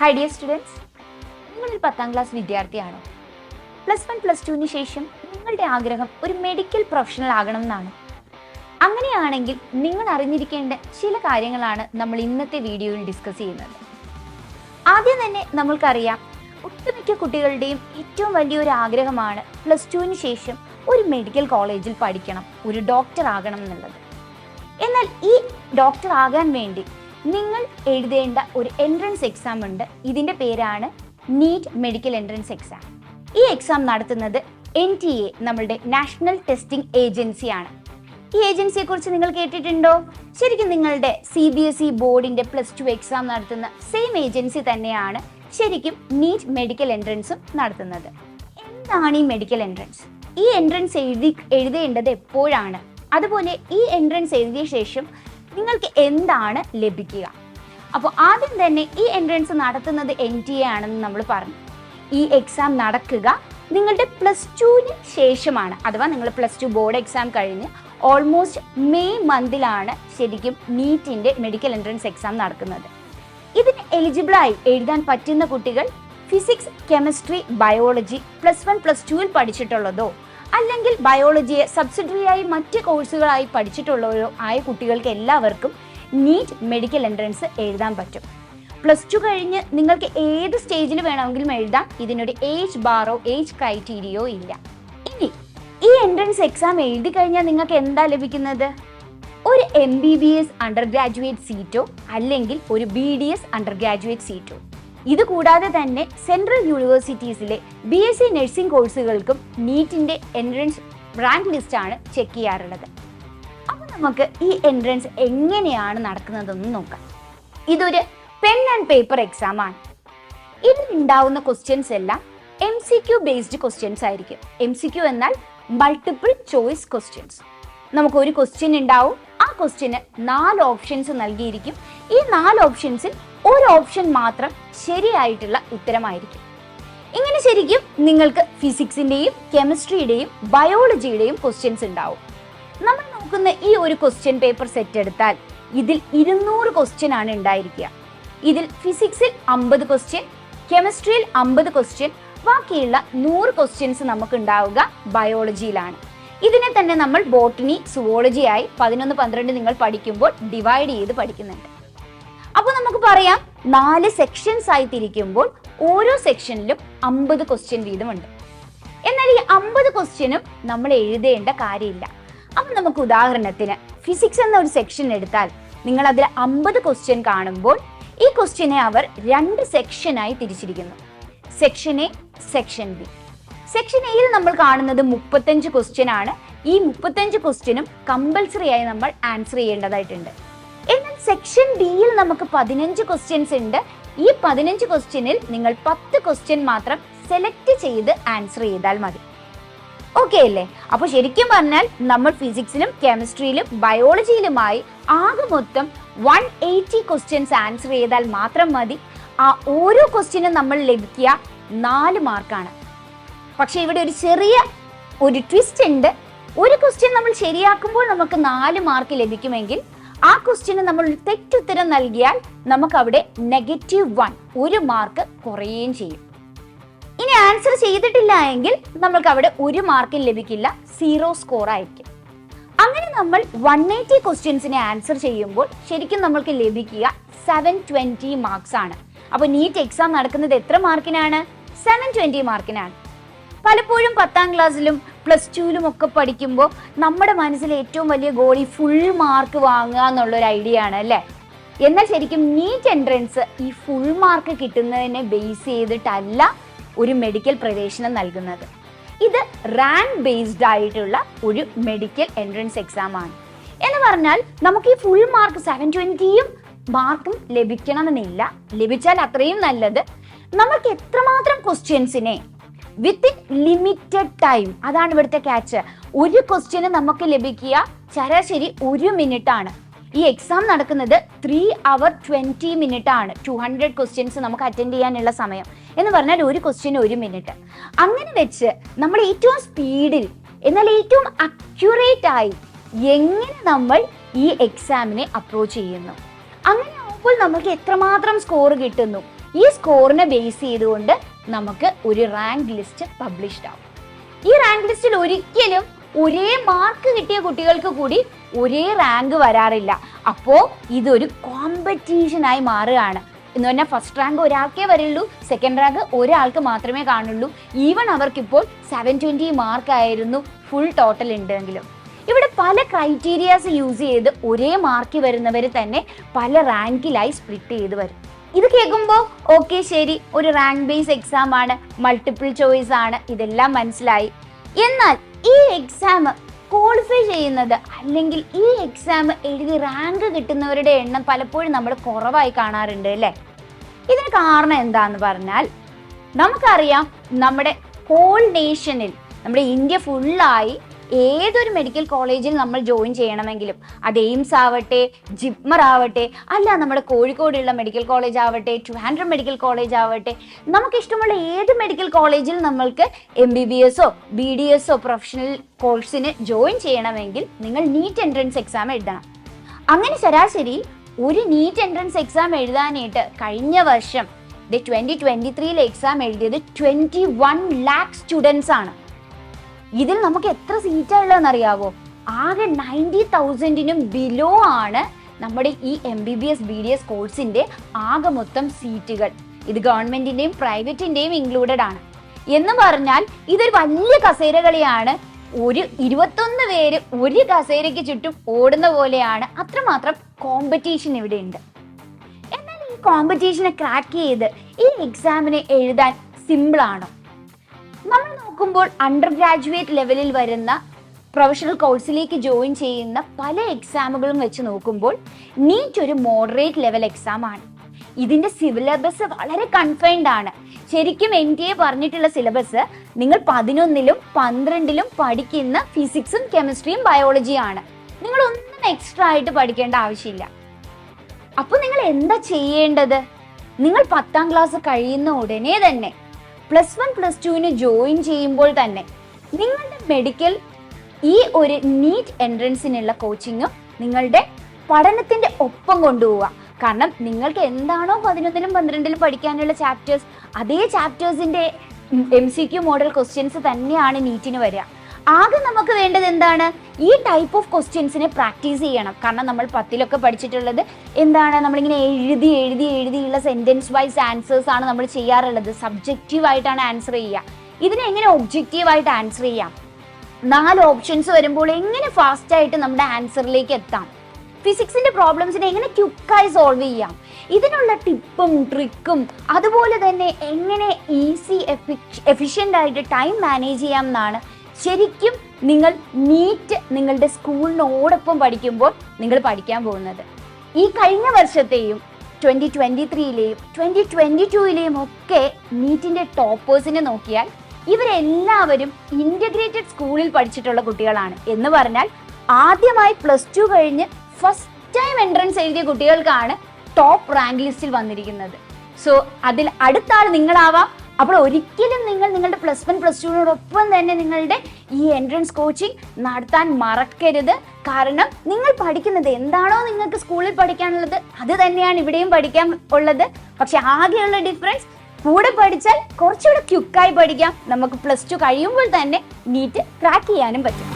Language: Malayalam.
ഹൈ ഡിയർ സ്റ്റുഡൻസ്, നിങ്ങളൊരു 10ാം ക്ലാസ് വിദ്യാർത്ഥിയാണോ? +1 +2 ശേഷം നിങ്ങളുടെ ആഗ്രഹം ഒരു മെഡിക്കൽ പ്രൊഫഷണൽ ആകണം എന്നാണ്. അങ്ങനെയാണെങ്കിൽ നിങ്ങൾ അറിഞ്ഞിരിക്കേണ്ട ചില കാര്യങ്ങളാണ് നമ്മൾ ഇന്നത്തെ വീഡിയോയിൽ ഡിസ്കസ് ചെയ്യുന്നത്. ആദ്യം തന്നെ നമ്മൾക്കറിയാം, ഒട്ടുമിക്ക കുട്ടികളുടെയും ഏറ്റവും വലിയൊരു ആഗ്രഹമാണ് +2 ശേഷം ഒരു മെഡിക്കൽ കോളേജിൽ പഠിക്കണം, ഒരു ഡോക്ടർ ആകണം എന്നുള്ളത്. എന്നാൽ ഈ ഡോക്ടർ ആകാൻ വേണ്ടി നിങ്ങൾ എഴുതേണ്ട ഒരു എൻട്രൻസ് എക്സാം ഉണ്ട്. ഇതിൻ്റെ പേരാണ് നീറ്റ് മെഡിക്കൽ എൻട്രൻസ് എക്സാം. ഈ എക്സാം നടത്തുന്നത് NTA, നമ്മളുടെ നാഷണൽ ടെസ്റ്റിംഗ് ഏജൻസിയാണ്. ഈ ഏജൻസിയെ കുറിച്ച് നിങ്ങൾ കേട്ടിട്ടുണ്ടോ? ശരിക്കും നിങ്ങളുടെ CBSE ബോർഡിന്റെ +2 എക്സാം നടത്തുന്ന സെയിം ഏജൻസി തന്നെയാണ് ശരിക്കും നീറ്റ് മെഡിക്കൽ എൻട്രൻസും നടത്തുന്നത്. എന്താണ് ഈ മെഡിക്കൽ എൻട്രൻസ്? ഈ എൻട്രൻസ് എഴുതേണ്ടത് എപ്പോഴാണ്? അതുപോലെ ഈ എൻട്രൻസ് എഴുതിയ ശേഷം നിങ്ങൾക്ക് എന്താണ് ലഭിക്കുക? അപ്പോൾ ആദ്യം തന്നെ ഈ എൻട്രൻസ് നടത്തുന്നത് NTA ആണെന്ന് നമ്മൾ പറഞ്ഞു. ഈ എക്സാം നടക്കുക നിങ്ങളുടെ +2 ശേഷമാണ്. അഥവാ നിങ്ങൾ +2 ബോർഡ് എക്സാം കഴിഞ്ഞ് ഓൾമോസ്റ്റ് മെയ് മന്തിലാണ് ശരിക്കും നീറ്റിൻ്റെ മെഡിക്കൽ എൻട്രൻസ് എക്സാം നടക്കുന്നത്. ഇതിന് എലിജിബിളായി എഴുതാൻ പറ്റുന്ന കുട്ടികൾ ഫിസിക്സ്, കെമിസ്ട്രി, ബയോളജി +1 +2 പഠിച്ചിട്ടുള്ളതോ അല്ലെങ്കിൽ ബയോളജിയെ സബ്സിഡറിയായി മറ്റ് കോഴ്സുകളായി പഠിച്ചിട്ടുള്ളവരോ ആയ കുട്ടികൾക്ക് എല്ലാവർക്കും നീറ്റ് മെഡിക്കൽ എൻട്രൻസ് എഴുതാൻ പറ്റും. +2 കഴിഞ്ഞ് നിങ്ങൾക്ക് ഏത് സ്റ്റേജിൽ വേണമെങ്കിലും എഴുതാം. ഇതിനൊരു ഏജ് ബാറോ ഏജ് ക്രൈറ്റീരിയയോ ഇല്ല. ഇനി ഈ എൻട്രൻസ് എക്സാം എഴുതി കഴിഞ്ഞാൽ നിങ്ങൾക്ക് എന്താ ലഭിക്കുന്നത്? ഒരു MBBS അണ്ടർ ഗ്രാജുവേറ്റ് സീറ്റോ അല്ലെങ്കിൽ ഒരു BDS അണ്ടർ ഗ്രാജുവേറ്റ് സീറ്റോ. ഇത് കൂടാതെ തന്നെ സെൻട്രൽ യൂണിവേഴ്സിറ്റീസിലെ BSc നഴ്സിംഗ് കോഴ്സുകൾക്കും നീറ്റിൻ്റെ എൻട്രൻസ് റാങ്ക് ലിസ്റ്റാണ് ചെക്ക് ചെയ്യാറുള്ളത്. അപ്പോൾ നമുക്ക് ഈ എൻട്രൻസ് എങ്ങനെയാണ് നടക്കുന്നതെന്ന് നോക്കാം. ഇതൊരു പെൻ ആൻഡ് പേപ്പർ എക്സാം ആണ്. ഇതിലുണ്ടാവുന്ന ക്വസ്റ്റ്യൻസ് എല്ലാം MCQ ബേസ്ഡ് ക്വസ്റ്റ്യൻസ് ആയിരിക്കും. MCQ എന്നാൽ മൾട്ടിപ്പിൾ ചോയ്സ് ക്വസ്റ്റ്യൻസ്. നമുക്കൊരു ക്വസ്റ്റ്യൻ ഉണ്ടാവും. ആ ക്വസ്റ്റ്യന് 4 ഓപ്ഷൻസ് നൽകിയിരിക്കും. ഈ 4 ഓപ്ഷൻസിൽ ഒരു ഓപ്ഷൻ മാത്രം ശരിയായിട്ടുള്ള ഉത്തരമായിരിക്കും. ഇങ്ങനെ ശരിക്കും നിങ്ങൾക്ക് ഫിസിക്സിൻ്റെയും കെമിസ്ട്രിയുടെയും ബയോളജിയുടെയും ക്വസ്റ്റ്യൻസ് ഉണ്ടാവും. നമ്മൾ നോക്കുന്ന ഈ ഒരു ക്വസ്റ്റ്യൻ പേപ്പർ സെറ്റ് എടുത്താൽ ഇതിൽ 200 ക്വസ്റ്റ്യൻ ആണ് ഉണ്ടായിരിക്കുക. ഇതിൽ ഫിസിക്സിൽ 50 ക്വസ്റ്റ്യൻ, കെമിസ്ട്രിയിൽ 50 ക്വസ്റ്റ്യൻ, ബാക്കിയുള്ള 100 ക്വസ്റ്റ്യൻസ് നമുക്ക് ഉണ്ടാവുക ബയോളജിയിലാണ്. ഇതിനെ തന്നെ നമ്മൾ ബോട്ടണി, സുവോളജി ആയി 11, 12 നിങ്ങൾ പഠിക്കുമ്പോൾ ഡിവൈഡ് ചെയ്ത് പഠിക്കുന്നുണ്ട്. അപ്പോൾ നമുക്ക് പറയാം 4 സെക്ഷൻസ് ആയി തിരിക്കുമ്പോൾ ഓരോ സെക്ഷനിലും 50 ക്വസ്റ്റ്യൻ വീതമുണ്ട്. എന്നാൽ ഈ 50 ക്വസ്റ്റ്യനും നമ്മൾ എഴുതേണ്ട കാര്യമില്ല. അപ്പം നമുക്ക് ഉദാഹരണത്തിന് ഫിസിക്സ് എന്ന ഒരു സെക്ഷൻ എടുത്താൽ നിങ്ങൾ അതിൽ 50 ക്വസ്റ്റ്യൻ കാണുമ്പോൾ ഈ ക്വസ്റ്റ്യനെ അവർ 2 സെക്ഷനായി തിരിച്ചിരിക്കുന്നു. Section A, section B. Section എയിൽ നമ്മൾ കാണുന്നത് 35 ക്വസ്റ്റ്യൻ ആണ്. ഈ 35 ക്വസ്റ്റ്യനും കമ്പൽസറി ആയി നമ്മൾ ആൻസർ ചെയ്യേണ്ടതായിട്ടുണ്ട്. എന്നാൽ സെക്ഷൻ Bയിൽ നമുക്ക് 15 ക്വസ്റ്റ്യൻസ് ഉണ്ട്. ഈ 15 ക്വസ്റ്റ്യനിൽ നിങ്ങൾ 10 ക്വസ്റ്റ്യൻ മാത്രം സെലക്ട് ചെയ്ത് ആൻസർ ചെയ്താൽ മതി. ഓക്കെ അല്ലേ? അപ്പോൾ ശരിക്കും പറഞ്ഞാൽ നമ്മൾ ഫിസിക്സിലും കെമിസ്ട്രിയിലും ബയോളജിയിലുമായി ആകെ മൊത്തം 180 ക്വസ്റ്റ്യൻസ് ആൻസർ ചെയ്താൽ മാത്രം മതി. ആ ഓരോ ക്വസ്റ്റ്യനും നമ്മൾ ലഭിക്കുക 4 മാർക്കാണ്. പക്ഷേ ഇവിടെ ഒരു ചെറിയ ട്വിസ്റ്റ് ഉണ്ട്. ഒരു ക്വസ്റ്റ്യൻ നമ്മൾ ശരിയാക്കുമ്പോൾ നമുക്ക് 4 മാർക്ക് ലഭിക്കുമെങ്കിൽ ആ ക്വസ്റ്റ്യന് നമ്മൾ തെറ്റുത്തരം നൽകിയാൽ നമുക്ക് അവിടെ -1 1 മാർക്ക് കുറയുകയും ചെയ്യും. ഇനി ആൻസർ ചെയ്തിട്ടില്ല എങ്കിൽ നമ്മൾക്ക് അവിടെ 1 മാർക്കും ലഭിക്കില്ല, 0 സ്കോർ ആയിരിക്കും. അങ്ങനെ നമ്മൾ 180 ക്വസ്റ്റ്യൻസിനെ ആൻസർ ചെയ്യുമ്പോൾ ശരിക്കും നമ്മൾക്ക് ലഭിക്കുക 720 മാർക്സ് ആണ്. അപ്പോൾ നീറ്റ് എക്സാം നടക്കുന്നത് എത്ര മാർക്കിനാണ്? 720 മാർക്കിനാണ്. പലപ്പോഴും 10ാം ക്ലാസ്സിലും +2ലും ഒക്കെ പഠിക്കുമ്പോൾ നമ്മുടെ മനസ്സിലെ ഏറ്റവും വലിയ ഗോൾ ഈ ഫുൾ മാർക്ക് വാങ്ങുക എന്നുള്ളൊരു ഐഡിയ ആണ് അല്ലേ? എന്നാൽ ശരിക്കും നീറ്റ് എൻട്രൻസ് ഈ ഫുൾ മാർക്ക് കിട്ടുന്നതിനെ ബേസ് ചെയ്തിട്ടല്ല ഒരു മെഡിക്കൽ പ്രവേശനം നൽകുന്നത്. ഇത് റാങ്ക് ബേസ്ഡ് ആയിട്ടുള്ള ഒരു മെഡിക്കൽ എൻട്രൻസ് എക്സാം ആണ്. എന്ന് പറഞ്ഞാൽ നമുക്ക് ഈ ഫുൾ മാർക്ക് 720 മാർക്കും ലഭിക്കണമെന്നില്ല. ലഭിച്ചാൽ അത്രയും നല്ലത്. നമുക്ക് എത്രമാത്രം ക്വസ്റ്റ്യൻസിനെ വിത്തിൻ ലിമിറ്റഡ് ടൈം, അതാണ് ഇവിടുത്തെ ക്യാച്ച്. ഒരു ക്വസ്റ്റ്യന് നമുക്ക് ലഭിക്കുക ശരാശരി 1 മിനിറ്റ് ആണ്. ഈ എക്സാം നടക്കുന്നത് 3 hours 20 minutes ആണ്. 200 ക്വസ്റ്റ്യൻസ് നമുക്ക് അറ്റൻഡ് ചെയ്യാനുള്ള സമയം എന്ന് പറഞ്ഞാൽ ഒരു ക്വസ്റ്റ്യന് 1 മിനിറ്റ്. അങ്ങനെ വെച്ച് നമ്മൾ ഏറ്റവും സ്പീഡിൽ എന്നാൽ ഏറ്റവും അക്യുറേറ്റ് ആയി എങ്ങനെ നമ്മൾ ഈ എക്സാമിനെ അപ്രോച്ച് ചെയ്യുന്നു, അങ്ങനെ ആകുമ്പോൾ നമുക്ക് എത്രമാത്രം സ്കോർ കിട്ടുന്നു, ഈ സ്കോറിനെ ബേസ് ചെയ്തുകൊണ്ട് നമുക്ക് ഒരു റാങ്ക് ലിസ്റ്റ് പബ്ലിഷ്ഡ് ആവും. ഈ റാങ്ക് ലിസ്റ്റിൽ ഒരിക്കലും ഒരേ മാർക്ക് കിട്ടിയ കുട്ടികൾക്ക് കൂടി ഒരേ റാങ്ക് വരാറില്ല. അപ്പോൾ ഇതൊരു കോമ്പറ്റീഷനായി മാറുകയാണ്. എന്ന് പറഞ്ഞാൽ ഫസ്റ്റ് റാങ്ക് ഒരാൾക്കേ വരുള്ളൂ, സെക്കൻഡ് റാങ്ക് ഒരാൾക്ക് മാത്രമേ കാണുള്ളൂ. ഈവൺ അവർക്കിപ്പോൾ 720 മാർക്കായിരുന്നു ഫുൾ ടോട്ടൽ ഉണ്ടെങ്കിലും. ഇവിടെ പല ക്രൈറ്റീരിയാസ് യൂസ് ചെയ്ത് ഒരേ മാർക്ക് വരുന്നവർ തന്നെ പല റാങ്കിലായി സ്പ്ലിറ്റ് ചെയ്ത് വരും. ഇത് കേൾക്കുമ്പോൾ ഓക്കെ ശരി, ഒരു റാങ്ക് ബേസ് എക്സാം ആണ്, മൾട്ടിപ്പിൾ ചോയ്സ് ആണ്, ഇതെല്ലാം മനസ്സിലായി. എന്നാൽ ഈ എക്സാം ക്വാളിഫൈ ചെയ്യുന്നത് അല്ലെങ്കിൽ ഈ എക്സാം എഴുതി റാങ്ക് കിട്ടുന്നവരുടെ എണ്ണം പലപ്പോഴും നമ്മൾ കുറവായി കാണാറുണ്ട് അല്ലേ? ഇതിന് കാരണം എന്താന്ന് പറഞ്ഞാൽ, നമുക്കറിയാം നമ്മുടെ ഹോൾ നേഷനിൽ, നമ്മുടെ ഇന്ത്യ ഫുള്ളായി ഏതൊരു മെഡിക്കൽ കോളേജിൽ നമ്മൾ ജോയിൻ ചെയ്യണമെങ്കിലും, അത് എയിംസ് ആവട്ടെ, ജിപ്മർ ആവട്ടെ, അല്ല നമ്മുടെ കോഴിക്കോടുള്ള മെഡിക്കൽ കോളേജ് ആവട്ടെ, ട്രിവാൻഡ്രം മെഡിക്കൽ കോളേജ് ആവട്ടെ, നമുക്കിഷ്ടമുള്ള ഏത് മെഡിക്കൽ കോളേജിൽ നമ്മൾക്ക് MBBS BDS പ്രൊഫഷണൽ കോഴ്സിന് ജോയിൻ ചെയ്യണമെങ്കിൽ നിങ്ങൾ നീറ്റ് എൻട്രൻസ് എക്സാം എഴുതണം. അങ്ങനെ ശരാശരി ഒരു നീറ്റ് എൻട്രൻസ് എക്സാം എഴുതാനായിട്ട് കഴിഞ്ഞ വർഷം 2023 എക്സാം എഴുതിയത് 21 lakh സ്റ്റുഡൻസ് ആണ്. ഇതിൽ നമുക്ക് എത്ര സീറ്റാണ് ഉള്ളതെന്ന് അറിയാവോ? ആകെ 90,000-നും ബിലോ ആണ് നമ്മുടെ ഈ MBBS BDS കോഴ്സിന്റെ ആകെ മൊത്തം സീറ്റുകൾ. ഇത് ഗവൺമെന്റിന്റെയും പ്രൈവറ്റിന്റെയും ഇൻക്ലൂഡഡ് ആണ്. എന്ന് പറഞ്ഞാൽ ഇതൊരു വലിയ കസേരകളിയാണ്. ഒരു 21 പേര് ഒരു കസേരയ്ക്ക് ചുറ്റും ഓടുന്ന പോലെയാണ്. അത്രമാത്രം കോമ്പറ്റീഷൻ ഇവിടെ ഉണ്ട്. എന്നാൽ ഈ കോമ്പറ്റീഷനെ ക്രാക്ക് ചെയ്ത് ഈ എക്സാമിനെ എഴുതാൻ സിമ്പിൾ ആണോ? നമ്മൾ നോക്കുമ്പോൾ അണ്ടർ ഗ്രാജുവേറ്റ് ലെവലിൽ വരുന്ന പ്രൊഫഷണൽ കോഴ്സിലേക്ക് ജോയിൻ ചെയ്യുന്ന പല എക്സാമുകളും വെച്ച് നോക്കുമ്പോൾ നീറ്റ് ഒരു മോഡറേറ്റ് ലെവൽ എക്സാം ആണ്. ഇതിന്റെ സിലബസ് വളരെ കൺഫൈൻഡ് ആണ്. ശരിക്കും NTA പറഞ്ഞിട്ടുള്ള സിലബസ് നിങ്ങൾ 11ലും 12ലും പഠിക്കുന്ന ഫിസിക്സും കെമിസ്ട്രിയും ബയോളജിയും ആണ്. നിങ്ങൾ ഒന്നും എക്സ്ട്രാ ആയിട്ട് പഠിക്കേണ്ട ആവശ്യമില്ല. അപ്പൊ നിങ്ങൾ എന്താ ചെയ്യേണ്ടത്? നിങ്ങൾ 10ാം ക്ലാസ് കഴിയുന്ന ഉടനെ തന്നെ +1 +2 ജോയിൻ ചെയ്യുമ്പോൾ തന്നെ നിങ്ങളുടെ മെഡിക്കൽ ഈ ഒരു നീറ്റ് എൻട്രൻസിനുള്ള കോച്ചിങ്ങും നിങ്ങളുടെ പഠനത്തിന്റെ ഒപ്പം കൊണ്ടുപോവുക. കാരണം നിങ്ങൾക്ക് എന്താണോ 11ലും 12ലും പഠിക്കാനുള്ള ചാപ്റ്റേഴ്സ്, അതേ ചാപ്റ്റേഴ്സിന്റെ MCQ മോഡൽ ക്വസ്റ്റ്യൻസ് തന്നെയാണ് നീറ്റിന് വരിക. ആകെ നമുക്ക് വേണ്ടത് എന്താണ്? ഈ ടൈപ്പ് ഓഫ് ക്വസ്റ്റ്യൻസിനെ പ്രാക്ടീസ് ചെയ്യണം. കാരണം നമ്മൾ 10ലൊക്കെ പഠിച്ചിട്ടുള്ളത് എന്താണ്? നമ്മളിങ്ങനെ എഴുതിയുള്ള സെന്റൻസ് വൈസ് ആൻസേഴ്സ് ആണ് നമ്മൾ ചെയ്യാറുള്ളത്. സബ്ജക്റ്റീവ് ആയിട്ടാണ് ആൻസർ ചെയ്യുക. ഇതിനെ എങ്ങനെ ഒബ്ജക്റ്റീവായിട്ട് ആൻസർ ചെയ്യാം? 4 ഓപ്ഷൻസ് വരുമ്പോൾ എങ്ങനെ ഫാസ്റ്റ് ആയിട്ട് നമ്മുടെ ആൻസറിലേക്ക് എത്താം? ഫിസിക്സിന്റെ പ്രോബ്ലംസിനെ എങ്ങനെ ക്വിക്കായി സോൾവ് ചെയ്യാം? ഇതിനുള്ള ടിപ്പും ട്രിക്കും അതുപോലെ തന്നെ എങ്ങനെ ഈസി എഫിഷ്യൻ്റ് ആയിട്ട് ടൈം മാനേജ് ചെയ്യാം എന്നാണ് ശരിക്കും നിങ്ങൾ നീറ്റ് നിങ്ങളുടെ സ്കൂളിനോടൊപ്പം പഠിക്കുമ്പോൾ നിങ്ങൾ പഠിക്കാൻ പോകുന്നത്. ഈ കഴിഞ്ഞ വർഷത്തെയും 2023ലെയും 2022ലെയും ഒക്കെ നീറ്റിന്റെ ടോപ്പേഴ്സിനെ നോക്കിയാൽ ഇവരെല്ലാവരും ഇന്റഗ്രേറ്റഡ് സ്കൂളിൽ പഠിച്ചിട്ടുള്ള കുട്ടികളാണ്. എന്ന് പറഞ്ഞാൽ ആദ്യമായി +2 കഴിഞ്ഞ് ഫസ്റ്റ് ടൈം എൻട്രൻസ് എഴുതിയ കുട്ടികൾക്കാണ് ടോപ്പ് റാങ്ക് ലിസ്റ്റിൽ വന്നിരിക്കുന്നത്. സോ അതിൽ അടുത്ത ആൾ നിങ്ങളാവാം. അപ്പോൾ ഒരിക്കലും നിങ്ങൾ നിങ്ങളുടെ +1 +2നോടൊപ്പം തന്നെ നിങ്ങളുടെ ഈ എൻട്രൻസ് കോച്ചിങ് നടത്താൻ മറക്കരുത്. കാരണം നിങ്ങൾ പഠിക്കുന്നത് എന്താണോ നിങ്ങൾക്ക് സ്കൂളിൽ പഠിക്കാനുള്ളത് അത് തന്നെയാണ് ഇവിടെയും പഠിക്കാൻ ഉള്ളത്. പക്ഷെ ആകെയുള്ള ഡിഫറൻസ്, കൂടെ പഠിച്ചാൽ കുറച്ചുകൂടെ ക്വിക്കായി പഠിക്കാം. നമുക്ക് +2 കഴിയുമ്പോൾ തന്നെ നീറ്റ് ക്രാക്ക് ചെയ്യാനും പറ്റും.